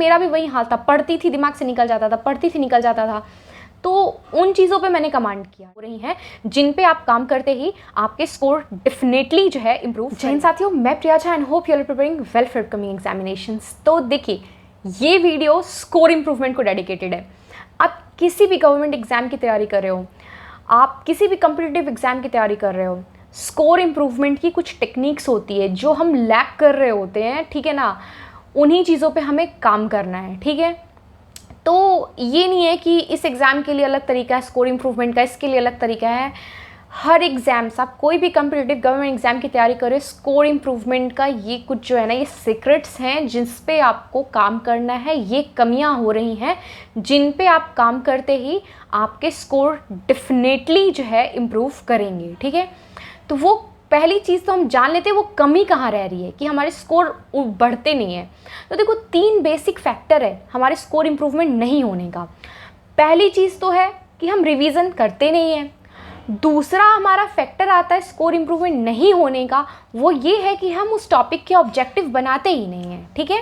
मेरा भी वही हाल था, पढ़ती थी दिमाग से निकल जाता था, पढ़ती थी निकल जाता था। तो उन चीज़ों पे मैंने कमांड किया हो रही हैं जिन पे आप काम करते ही आपके स्कोर डेफिनेटली जो है इम्प्रूव। जय हिंद साथियों, मैं Priya Jha and hope you are preparing well for upcoming examinations. तो देखिए, ये वीडियो स्कोर इम्प्रूवमेंट को डेडिकेटेड है। आप किसी भी गवर्नमेंट एग्जाम की तैयारी कर रहे हो, आप किसी भी कम्पिटिटिव एग्जाम की तैयारी कर रहे हो, स्कोर इम्प्रूवमेंट की कुछ टेक्निक्स होती है जो हम लैक कर रहे होते हैं, ठीक है ना। उन्हीं चीज़ों पे हमें काम करना है, ठीक है। तो ये नहीं है कि इस एग्ज़ाम के लिए अलग तरीका है स्कोर इम्प्रूवमेंट का, इसके लिए अलग तरीका है। हर एग्ज़ाम्स, आप कोई भी कम्पिटिटिव गवर्नमेंट एग्ज़ाम की तैयारी करें, स्कोर इम्प्रूवमेंट का ये कुछ जो है ना, ये सीक्रेट्स हैं जिस पे आपको काम करना है। ये कमियां हो रही हैं जिन पे आप काम करते ही आपके स्कोर डेफिनेटली जो है इम्प्रूव करेंगे, ठीक है। तो वो पहली चीज़ तो हम जान लेते हैं वो कमी कहाँ रह रही है कि हमारे स्कोर बढ़ते नहीं है। तो देखो, 3 बेसिक फैक्टर है हमारे स्कोर इम्प्रूवमेंट नहीं होने का। पहली चीज़ तो है कि हम रिवीजन करते नहीं हैं। दूसरा हमारा फैक्टर आता है स्कोर इम्प्रूवमेंट नहीं होने का, वो ये है कि हम उस टॉपिक के ऑब्जेक्टिव बनाते ही नहीं हैं, ठीक है।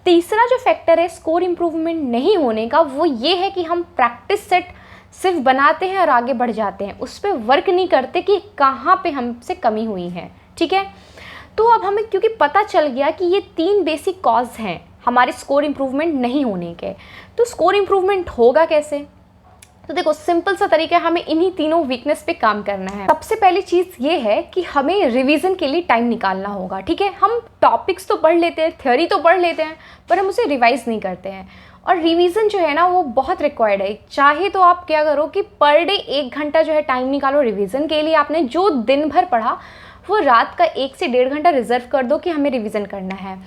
तीसरा जो फैक्टर है स्कोर इम्प्रूवमेंट नहीं होने का, वो ये है कि हम प्रैक्टिस सेट सिर्फ बनाते हैं और आगे बढ़ जाते हैं, उस पर वर्क नहीं करते कि कहाँ पे हमसे कमी हुई है, ठीक है। तो अब हमें क्योंकि पता चल गया कि ये 3 बेसिक कॉज हैं हमारे स्कोर इम्प्रूवमेंट नहीं होने के, तो स्कोर इम्प्रूवमेंट होगा कैसे? तो देखो, सिंपल सा तरीका है, हमें इन्हीं तीनों वीकनेस पे काम करना है। सबसे पहली चीज़ ये है कि हमें रिवीजन के लिए टाइम निकालना होगा, ठीक है। हम टॉपिक्स तो पढ़ लेते हैं, थ्योरी तो पढ़ लेते हैं, पर हम उसे रिवाइज नहीं करते हैं। और रिवीजन जो है ना, वो बहुत रिक्वायर्ड है। चाहे तो आप क्या करो कि पर डे 1 घंटा जो है टाइम निकालो रिवीजन के लिए। आपने जो दिन भर पढ़ा वो रात का 1 से 1.5 घंटा रिजर्व कर दो कि हमें रिवीजन करना है।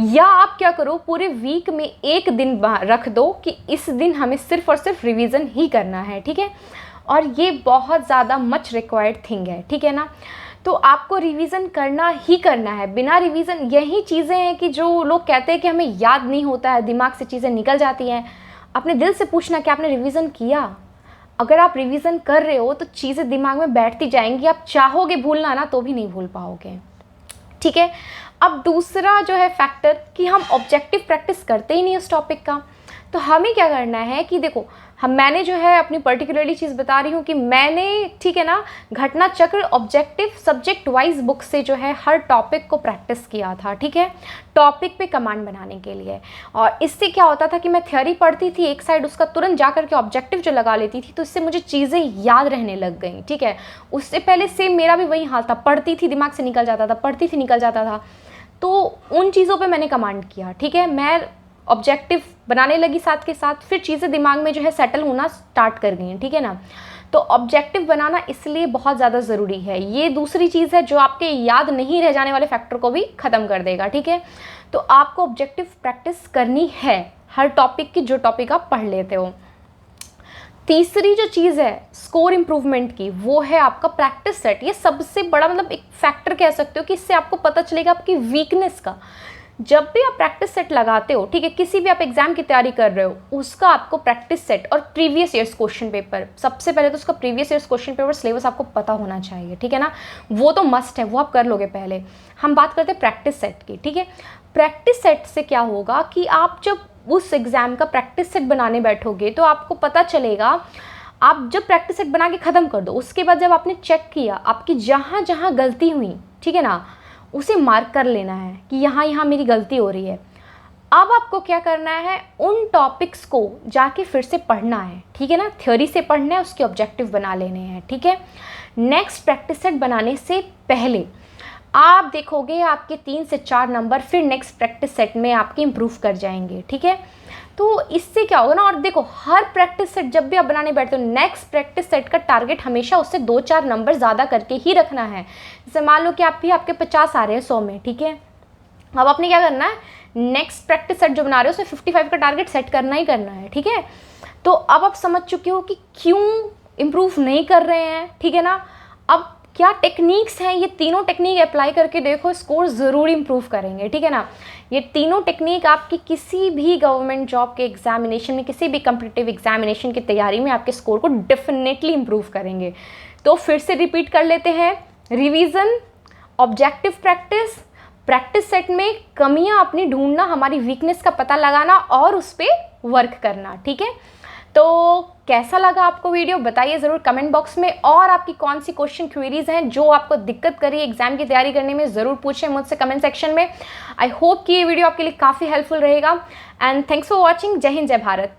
या आप क्या करो, पूरे वीक में 1 दिन रख दो कि इस दिन हमें सिर्फ और सिर्फ रिवीजन ही करना है, ठीक है। और ये बहुत ज़्यादा मच रिक्वायर्ड थिंग है, ठीक है ना। तो आपको रिवीजन करना ही करना है। बिना रिवीजन, यही चीज़ें हैं कि जो लोग कहते हैं कि हमें याद नहीं होता है, दिमाग से चीज़ें निकल जाती हैं। अपने दिल से पूछना कि आपने रिवीजन किया। अगर आप रिवीजन कर रहे हो तो चीज़ें दिमाग में बैठती जाएंगी। आप चाहोगे भूलना ना, तो भी नहीं भूल पाओगे, ठीक है। अब दूसरा जो है फैक्टर कि हम ऑब्जेक्टिव प्रैक्टिस करते ही नहीं उस टॉपिक का। तो हमें क्या करना है कि देखो, मैंने जो है अपनी पर्टिकुलरली चीज़ बता रही हूँ कि मैंने, ठीक है ना, घटना चक्र ऑब्जेक्टिव सब्जेक्ट वाइज बुक से जो है हर टॉपिक को प्रैक्टिस किया था, ठीक है, टॉपिक पे कमांड बनाने के लिए। और इससे क्या होता था कि मैं थ्योरी पढ़ती थी एक साइड, उसका तुरंत जा करके ऑब्जेक्टिव जो लगा लेती थी, तो इससे मुझे चीज़ें याद रहने लग गई, ठीक है। उससे पहले सेम मेरा भी वही हाल था, पढ़ती थी दिमाग से निकल जाता था, पढ़ती थी निकल जाता था। तो उन चीज़ों पे मैंने कमांड किया, ठीक है। मैं ऑब्जेक्टिव बनाने लगी साथ के साथ, फिर चीज़ें दिमाग में जो है सेटल होना स्टार्ट कर गई, ठीक है ना। तो ऑब्जेक्टिव बनाना इसलिए बहुत ज़्यादा ज़रूरी है। ये दूसरी चीज़ है जो आपके याद नहीं रह जाने वाले फैक्टर को भी ख़त्म कर देगा, ठीक है। तो आपको ऑब्जेक्टिव प्रैक्टिस करनी है हर टॉपिक की, जो टॉपिक आप पढ़ लेते हो। तीसरी जो चीज़ है स्कोर इम्प्रूवमेंट की, वो है आपका प्रैक्टिस सेट। ये सबसे बड़ा मतलब एक फैक्टर कह सकते हो कि इससे आपको पता चलेगा आपकी वीकनेस का। जब भी आप प्रैक्टिस सेट लगाते हो, ठीक है, किसी भी आप एग्जाम की तैयारी कर रहे हो, उसका आपको प्रैक्टिस सेट और प्रीवियस ईयर्स क्वेश्चन पेपर, सबसे पहले तो उसका previous years question paper syllabus आपको पता होना चाहिए, ठीक है ना। वो तो मस्ट है, वो आप कर लोगे। पहले हम बात करते हैं प्रैक्टिस सेट की, ठीक है। प्रैक्टिस सेट से क्या होगा कि आप जब उस एग्ज़ाम का प्रैक्टिस सेट बनाने बैठोगे तो आपको पता चलेगा। आप जब प्रैक्टिस सेट बना के ख़त्म कर दो, उसके बाद जब आपने चेक किया आपकी जहाँ जहाँ गलती हुई, ठीक है ना, उसे मार्क कर लेना है कि यहाँ यहाँ मेरी गलती हो रही है। अब आपको क्या करना है, उन टॉपिक्स को जाके फिर से पढ़ना है, ठीक है ना। थ्योरी से पढ़ना है, उसके ऑब्जेक्टिव बना लेने हैं, ठीक है। नेक्स्ट प्रैक्टिस सेट बनाने से पहले आप देखोगे आपके 3 से 4 नंबर फिर नेक्स्ट प्रैक्टिस सेट में आपके इम्प्रूव कर जाएंगे, ठीक है। तो इससे क्या होगा ना, और देखो, हर प्रैक्टिस सेट जब भी आप बनाने बैठते हो, नेक्स्ट प्रैक्टिस सेट का टारगेट हमेशा उससे 2-4 नंबर ज़्यादा करके ही रखना है। जैसे मान लो कि आपके 50 आ रहे हैं 100 में, ठीक है। अब आपने क्या करना है, नेक्स्ट प्रैक्टिस सेट जो बना रहे हो उसमें 55 का टारगेट सेट करना ही करना है, ठीक है। तो अब आप समझ चुके हो कि क्यों इम्प्रूव नहीं कर रहे हैं, ठीक है ना। अब क्या टेक्निक्स हैं, ये तीनों टेक्निक अप्लाई करके देखो, स्कोर ज़रूर इम्प्रूव करेंगे, ठीक है ना। ये तीनों टेक्निक आपकी किसी भी गवर्नमेंट जॉब के एग्जामिनेशन में, किसी भी कम्पिटिटिव एग्जामिनेशन की तैयारी में आपके स्कोर को डेफिनेटली इम्प्रूव करेंगे। तो फिर से रिपीट कर लेते हैं, revision, objective practice, practice set में कमियां अपनी ढूंढना, हमारी वीकनेस का पता लगाना और उस पर वर्क करना, ठीक है। तो कैसा लगा आपको वीडियो बताइए ज़रूर कमेंट बॉक्स में, और आपकी कौन सी क्वेश्चन क्वेरीज हैं जो आपको दिक्कत करी एग्जाम की तैयारी करने में, ज़रूर पूछें मुझसे कमेंट सेक्शन में। आई होप कि ये वीडियो आपके लिए काफ़ी हेल्पफुल रहेगा। And thanks for watching. जय हिंद, जय भारत।